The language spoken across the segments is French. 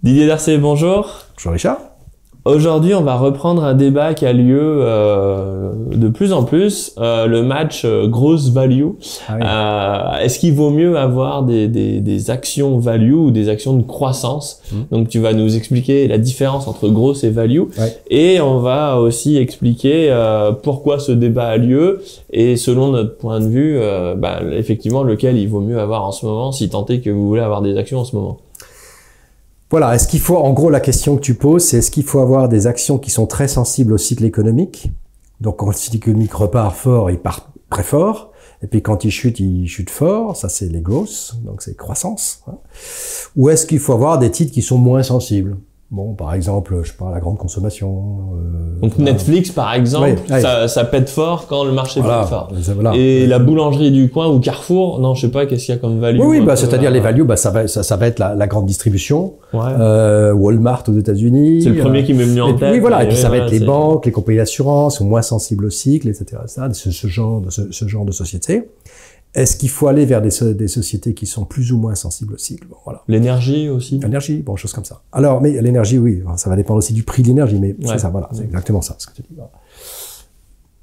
Didier Darcé, bonjour. Bonjour Richard. Aujourd'hui, on va reprendre un débat qui a lieu de plus en plus, le match grosse value. Ah oui. Est-ce qu'il vaut mieux avoir des actions value ou des actions de croissance? Donc, tu vas nous expliquer la différence entre grosse et value. Ouais. Et on va aussi expliquer pourquoi ce débat a lieu et selon notre point de vue, effectivement, lequel il vaut mieux avoir en ce moment, si tant est que vous voulez avoir des actions en ce moment. Voilà, est-ce qu'il faut, en gros, la question que tu poses, c'est est-ce qu'il faut avoir des actions qui sont très sensibles au cycle économique? Donc, quand le cycle économique repart fort, il part très fort. Et puis, quand il chute fort. Ça, c'est les growth, donc c'est croissance. Hein. Ou est-ce qu'il faut avoir des titres qui sont moins sensibles? Bon, par exemple, je sais pas, la grande consommation. Donc Netflix, par exemple, oui. Ça pète fort quand le marché pète fort. Voilà. Et la boulangerie du coin ou Carrefour, non, je sais pas, qu'est-ce qu'il y a comme value? Oui, c'est-à-dire les values, ça va être la grande distribution, ouais. Walmart aux États-Unis. C'est le premier qui m'est venu en tête. Oui, voilà. Et puis ça va être les banques, les compagnies d'assurance, moins sensibles au cycle, etc. Ce genre de société. Est-ce qu'il faut aller vers des sociétés qui sont plus ou moins sensibles au cycle? Bon, voilà. L'énergie aussi. L'énergie, bon, chose comme ça. Alors, mais l'énergie, oui, ça va dépendre aussi du prix de l'énergie, mais c'est ça, voilà, c'est exactement ça, ce que tu dis. Voilà.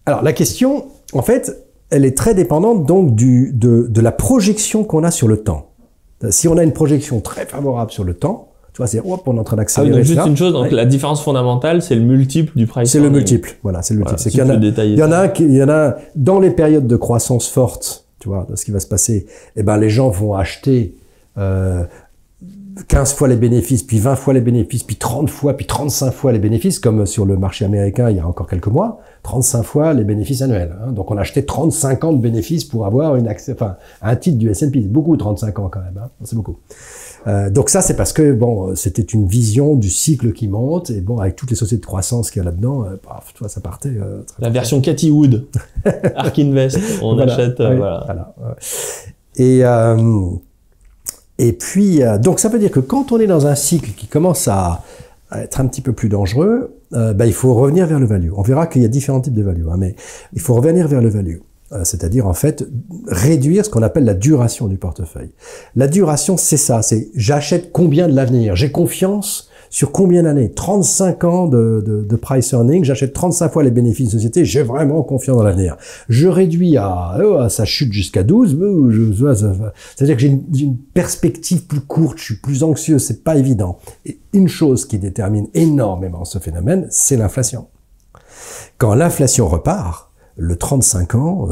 Alors, la question, en fait, elle est très dépendante donc de la projection qu'on a sur le temps. Si on a une projection très favorable sur le temps, tu vois, c'est hop, on est en train d'accélérer. Ah oui, donc juste une chose, donc la différence fondamentale, c'est le multiple du price. C'est le multiple, voilà, c'est le multiple. Voilà, il y en a dans les périodes de croissance forte. Tu vois, ce qui va se passer, eh ben, les gens vont acheter 15 fois les bénéfices, puis 20 fois les bénéfices, puis 30 fois, puis 35 fois les bénéfices, comme sur le marché américain il y a encore quelques mois, 35 fois les bénéfices annuels. Hein. Donc on a acheté 35 ans de bénéfices pour avoir un titre du S&P. C'est beaucoup, 35 ans quand même, hein. C'est beaucoup. Donc ça, c'est parce que bon, c'était une vision du cycle qui monte, et bon, avec toutes les sociétés de croissance qu'il y a là-dedans, tu vois, ça partait. La version Cathy Wood, Ark Invest, on achète, voilà. Et puis, donc ça veut dire que quand on est dans un cycle qui commence à être un petit peu plus dangereux, il faut revenir vers le value. On verra qu'il y a différents types de value, hein, mais il faut revenir vers le value. C'est-à-dire, en fait, réduire ce qu'on appelle la duration du portefeuille. La duration, c'est ça, c'est j'achète combien de l'avenir. J'ai confiance sur combien d'années? 35 ans de price earning, j'achète 35 fois les bénéfices de société, j'ai vraiment confiance dans l'avenir. Je réduis ça chute jusqu'à 12, c'est-à-dire que j'ai une perspective plus courte, je suis plus anxieux, c'est pas évident. Et une chose qui détermine énormément ce phénomène, c'est l'inflation. Quand l'inflation repart, le 35 ans,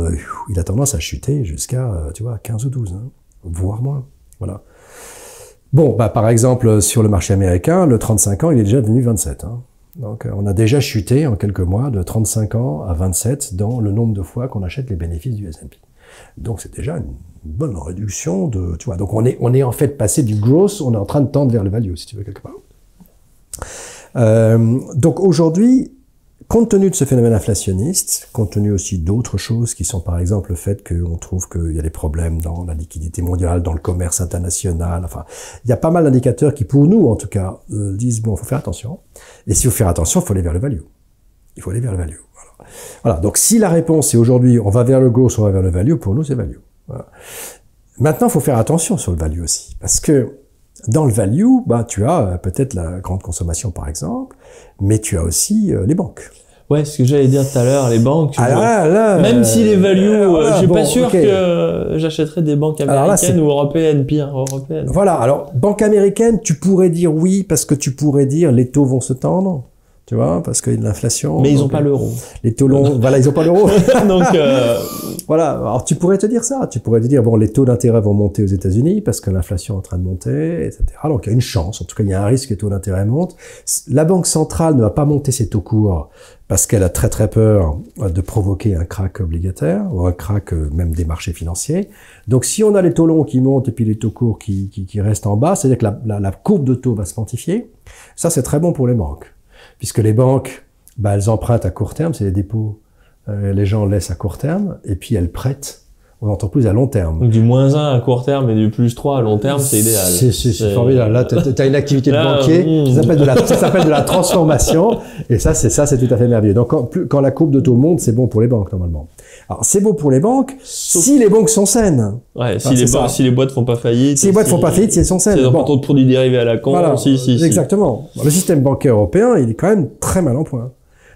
il a tendance à chuter jusqu'à, 15 ou 12, hein, voire moins. Voilà. Bon, par exemple, sur le marché américain, le 35 ans, il est déjà devenu 27. Hein. Donc, on a déjà chuté en quelques mois de 35 ans à 27 dans le nombre de fois qu'on achète les bénéfices du S&P. Donc, c'est déjà une bonne réduction de, tu vois. Donc, on est en fait passé du growth, on est en train de tendre vers le value, si tu veux, quelque part. Donc, aujourd'hui, compte tenu de ce phénomène inflationniste, compte tenu aussi d'autres choses qui sont par exemple le fait qu'on trouve qu'il y a des problèmes dans la liquidité mondiale, dans le commerce international, enfin, il y a pas mal d'indicateurs qui, pour nous en tout cas, disent bon, il faut faire attention. Et si il faut faire attention, il faut aller vers le value. Il faut aller vers le value. Voilà. Donc si la réponse est aujourd'hui, on va vers le growth, on va vers le value, pour nous c'est value. Voilà. Maintenant, il faut faire attention sur le value aussi, parce que dans le value, tu as peut-être la grande consommation par exemple, mais tu as aussi les banques. Ouais, ce que j'allais dire tout à l'heure, les banques. Même si les values, je suis pas sûr que j'achèterais des banques américaines ou européennes, pire, européennes. Voilà, alors banque américaine, tu pourrais dire oui, parce que tu pourrais dire les taux vont se tendre. Tu vois, parce qu'il y a de l'inflation. Mais ils ont pas l'euro. Les taux longs, voilà, ils ont pas l'euro. Donc, voilà. Alors, tu pourrais te dire ça. Tu pourrais te dire, bon, les taux d'intérêt vont monter aux États-Unis parce que l'inflation est en train de monter, etc. Donc, il y a une chance. En tout cas, il y a un risque que les taux d'intérêt montent. La Banque centrale ne va pas monter ses taux courts parce qu'elle a très, très peur de provoquer un krach obligataire ou un krach même des marchés financiers. Donc, si on a les taux longs qui montent et puis les taux courts qui restent en bas, c'est-à-dire que la courbe de taux va se quantifier. Ça, c'est très bon pour les banques. Puisque les banques, elles empruntent à court terme, c'est des dépôts, les gens laissent à court terme, et puis elles prêtent aux entreprises à long terme. Donc du -1 à court terme et du +3 à long terme, c'est idéal. C'est formidable. Là, t'as une activité de banquier, ça s'appelle de la transformation, et ça, c'est tout à fait merveilleux. Donc, quand la courbe de taux monte, c'est bon pour les banques, normalement. Alors, c'est bon pour les banques, si les banques sont saines. Ouais, si les boîtes font pas faillite. Si les boîtes font pas faillite, si elles sont saines. Si elles ont pas trop de produits dérivés à la con, voilà, si. Exactement. Le système bancaire européen, il est quand même très mal en point.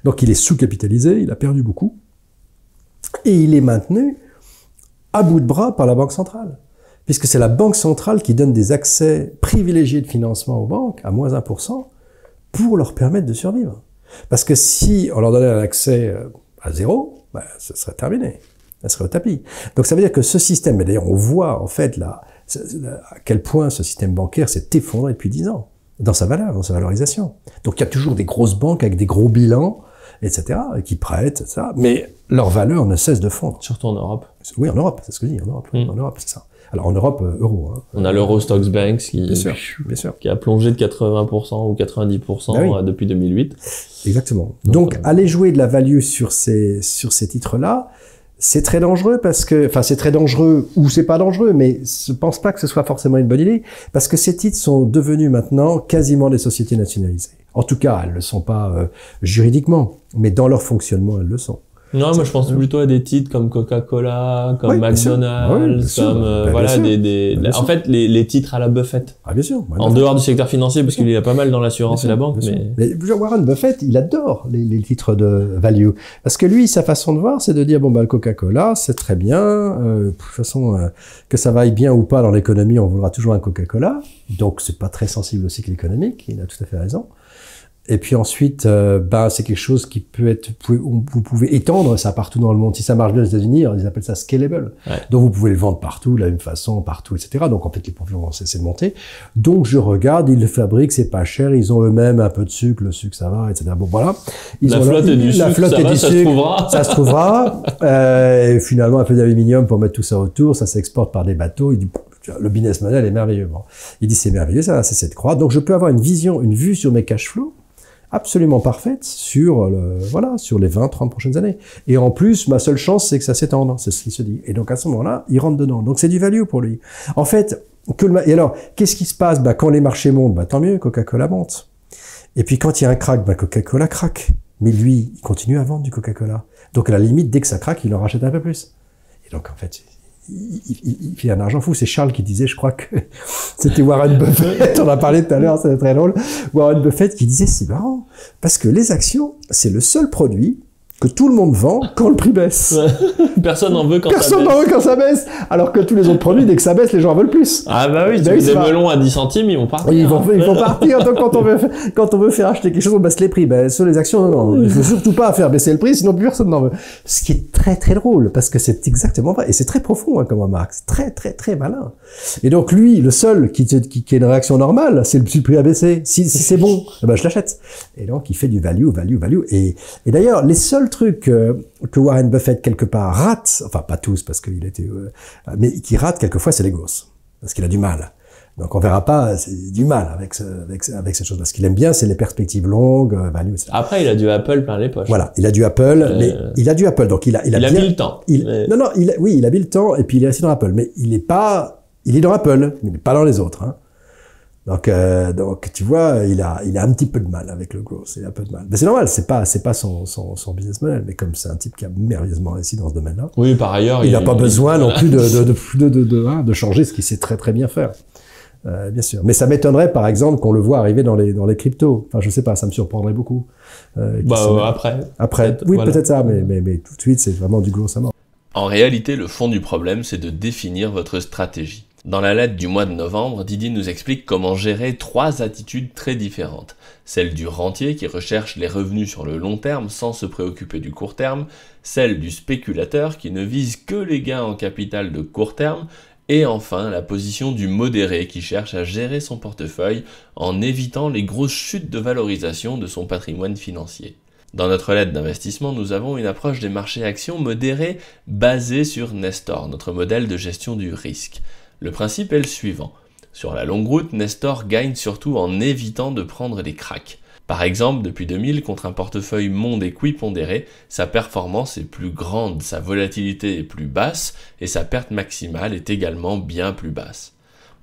Donc, il est sous-capitalisé, il a perdu beaucoup, et il est maintenu à bout de bras par la Banque centrale. Puisque c'est la Banque centrale qui donne des accès privilégiés de financement aux banques, à -1%, pour leur permettre de survivre. Parce que si on leur donnait un accès à 0, ce serait terminé. Ça serait au tapis. Donc ça veut dire que ce système, et d'ailleurs on voit en fait là, à quel point ce système bancaire s'est effondré depuis 10 ans, dans sa valeur, dans sa valorisation. Donc il y a toujours des grosses banques avec des gros bilans, etc., qui prêtent, etc., mais leur valeur ne cesse de fondre. Surtout en Europe. Oui, en Europe, c'est ce que je dis, en Europe. En Europe, c'est ça. Alors en Europe, euro. Hein. On a l'Eurostoxx Bank bien sûr. qui a plongé de 80% ou 90% depuis 2008. Exactement. Donc aller jouer de la value sur ces titres-là, c'est très dangereux parce que, enfin c'est très dangereux ou c'est pas dangereux, mais je pense pas que ce soit forcément une bonne idée parce que ces titres sont devenus maintenant quasiment des sociétés nationalisées. En tout cas, elles ne le sont pas juridiquement, mais dans leur fonctionnement, elles le sont. Non, moi je pense plutôt à des titres comme Coca-Cola, comme McDonald's, comme voilà en fait les titres à la Buffett. Ah bien sûr. En dehors du secteur financier parce qu'il y a pas mal dans l'assurance et la banque, mais Warren Buffett, il adore les titres de value parce que lui sa façon de voir c'est de dire bon le Coca-Cola c'est très bien, de toute façon que ça vaille bien ou pas dans l'économie on voudra toujours un Coca-Cola donc c'est pas très sensible au cycle économique, il a tout à fait raison. Et puis ensuite, c'est quelque chose qui peut être, vous pouvez étendre ça partout dans le monde. Si ça marche bien aux États-Unis, ils appellent ça scalable. Ouais. Donc vous pouvez le vendre partout, de la même façon, partout, etc. Donc en fait, les profits vont cesser de monter. Donc je regarde, ils le fabriquent, c'est pas cher, ils ont eux-mêmes un peu de sucre, le sucre ça va, etc. Bon voilà. La flotte et du sucre, ça se trouvera. Ça se trouvera. Et finalement un peu d'aluminium pour mettre tout ça autour, ça s'exporte par des bateaux. Il dit, le business model est merveilleux. Bon. Il dit c'est merveilleux, ça va cesser de croître. Donc je peux avoir une vue sur mes cash flows absolument parfaite sur sur les 20-30 prochaines années. Et en plus, ma seule chance, c'est que ça s'étende. C'est ce qui se dit. Et donc, à ce moment-là, il rentre dedans. Donc, c'est du value pour lui. En fait, et alors, qu'est-ce qui se passe? Quand les marchés montent, tant mieux, Coca-Cola monte. Et puis, quand il y a un crack, Coca-Cola craque. Mais lui, il continue à vendre du Coca-Cola. Donc, à la limite, dès que ça craque, il en rachète un peu plus. Et donc, en fait, il fait un argent fou. C'est Charles qui disait, je crois que c'était Warren Buffett, on a parlé tout à l'heure, c'est très drôle. Warren Buffett qui disait, c'est marrant, parce que les actions, c'est le seul produit que tout le monde vend quand le prix baisse. Personne n'en veut quand Personne n'en veut quand ça baisse. Alors que tous les autres produits, dès que ça baisse, les gens en veulent plus. Ah bah oui, des melons à 10 centimes, ils vont partir. Ils vont partir. Donc quand on veut faire acheter quelque chose, on baisse les prix. Sur les actions, non. Il faut surtout pas faire baisser le prix, sinon plus personne n'en veut. Ce qui est très très drôle, parce que c'est exactement vrai. Et c'est très profond, comme remarque. C'est très très très malin. Et donc lui, le seul qui a une réaction normale, c'est le prix à baisser. Si c'est bon, je l'achète. Et donc il fait du value. Et d'ailleurs, les seuls trucs que Warren Buffett quelque part rate, enfin pas tous parce qu'il était, mais qui rate quelquefois, c'est les grosses, parce qu'il a du mal. Donc on verra pas, c'est du mal avec cette chose. Ce qu'il aime bien, c'est les perspectives longues, value, etc. Après, il a du Apple plein les poches. Voilà, il a du Apple, mais il a du Apple, donc il a bien, mis le temps. Il a mis le temps et puis il est resté dans Apple, mais il est dans Apple, mais il n'est pas dans les autres. Hein. Donc tu vois, il a un petit peu de mal avec le growth, il a un peu de mal. Mais c'est normal, c'est pas son business model, mais comme c'est un type qui a merveilleusement réussi dans ce domaine-là. Oui, par ailleurs, il n'a pas besoin non plus de changer ce qu'il sait très très bien faire. Bien sûr. Mais ça m'étonnerait, par exemple, qu'on le voit arriver dans les cryptos. Enfin, je sais pas, ça me surprendrait beaucoup. Après. Oui, voilà. Peut-être ça, mais tout de suite, c'est vraiment du gros à mort. En réalité, le fond du problème, c'est de définir votre stratégie. Dans la lettre du mois de novembre, Didier nous explique comment gérer 3 attitudes très différentes. Celle du rentier qui recherche les revenus sur le long terme sans se préoccuper du court terme, celle du spéculateur qui ne vise que les gains en capital de court terme, et enfin la position du modéré qui cherche à gérer son portefeuille en évitant les grosses chutes de valorisation de son patrimoine financier. Dans notre lettre d'investissement, nous avons une approche des marchés actions modérée basée sur Nestor, notre modèle de gestion du risque. Le principe est le suivant. Sur la longue route, Nestor gagne surtout en évitant de prendre des cracks. Par exemple, depuis 2000, contre un portefeuille monde équipondéré, sa performance est plus grande, sa volatilité est plus basse et sa perte maximale est également bien plus basse.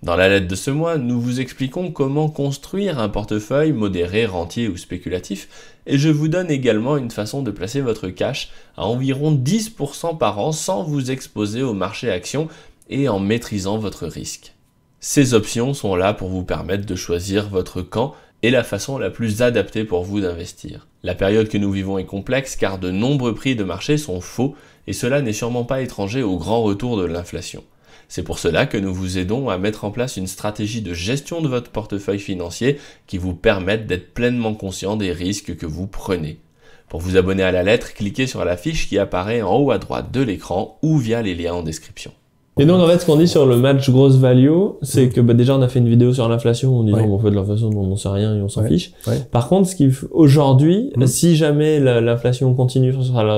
Dans la lettre de ce mois, nous vous expliquons comment construire un portefeuille modéré, rentier ou spéculatif, et je vous donne également une façon de placer votre cash à environ 10% par an sans vous exposer au marché actions et en maîtrisant votre risque. Ces options sont là pour vous permettre de choisir votre camp et la façon la plus adaptée pour vous d'investir. La période que nous vivons est complexe car de nombreux prix de marché sont faux et cela n'est sûrement pas étranger au grand retour de l'inflation. C'est pour cela que nous vous aidons à mettre en place une stratégie de gestion de votre portefeuille financier qui vous permette d'être pleinement conscient des risques que vous prenez. Pour vous abonner à la lettre, cliquez sur la fiche qui apparaît en haut à droite de l'écran ou via les liens en description. Et donc en fait ce qu'on dit sur le match grosse value, c'est que déjà on a fait une vidéo sur l'inflation en disant en fait de l'inflation on n'en sait rien et on s'en fiche. Par contre aujourd'hui, si jamais l'inflation continue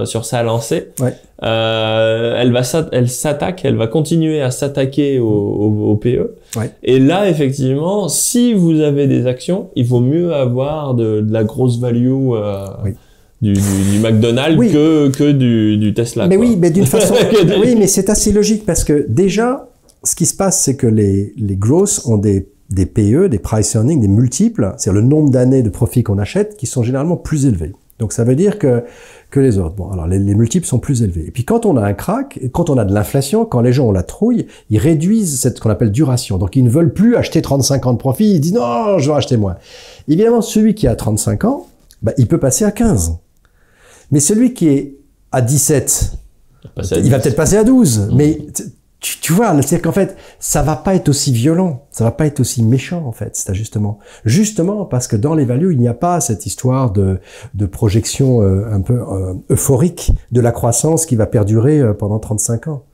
sur sa lancée, elle va continuer à s'attaquer au PE. Et là effectivement, si vous avez des actions, il vaut mieux avoir de la grosse value du McDonald's que du Tesla. Mais oui, mais d'une façon, oui, mais c'est assez logique parce que déjà, ce qui se passe, c'est que les grosses ont des PE, des price earnings, des multiples, c'est-à-dire le nombre d'années de profit qu'on achète, qui sont généralement plus élevés. Donc ça veut dire que les autres. Bon, alors les multiples sont plus élevés. Et puis quand on a un crack, quand on a de l'inflation, quand les gens ont la trouille, ils réduisent ce qu'on appelle duration. Donc ils ne veulent plus acheter 35 ans de profit, ils disent non, je vais acheter moins. Évidemment, celui qui a 35 ans, il peut passer à 15. Mais celui qui est à 17, il va peut-être passer à 12. Mais tu vois, c'est-à-dire qu'en fait, ça va pas être aussi violent, ça va pas être aussi méchant en fait, cet ajustement. Justement parce que dans les values, il n'y a pas cette histoire de projection un peu euphorique de la croissance qui va perdurer pendant 35 ans.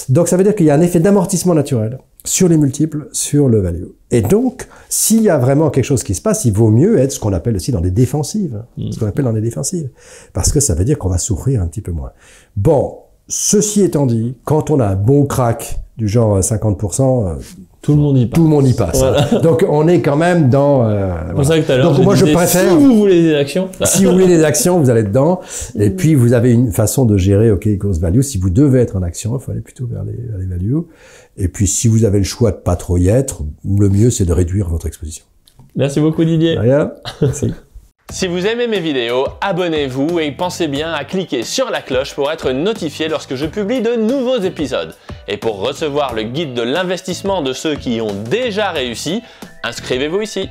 Donc ça veut dire qu'il y a un effet d'amortissement naturel sur les multiples, sur le value. Et donc, s'il y a vraiment quelque chose qui se passe, il vaut mieux être ce qu'on appelle aussi dans des défensives. Ce qu'on appelle dans des défensives. Parce que ça veut dire qu'on va souffrir un petit peu moins. Bon, ceci étant dit, quand on a un bon crack du genre 50%, tout le monde y passe. Tout le monde y passe. Voilà. Donc on est quand même dans. C'est pour ça que tout à l'heure, donc moi je préfère. Si vous voulez des actions. Si vous voulez des actions, vous allez dedans. Et puis vous avez une façon de gérer, gross value. Si vous devez être en action, il faut aller plutôt vers les value. Et puis si vous avez le choix de pas trop y être, le mieux c'est de réduire votre exposition. Merci beaucoup Didier. De rien. Merci. Si vous aimez mes vidéos, abonnez-vous et pensez bien à cliquer sur la cloche pour être notifié lorsque je publie de nouveaux épisodes. Et pour recevoir le guide de l'investissement de ceux qui ont déjà réussi, inscrivez-vous ici.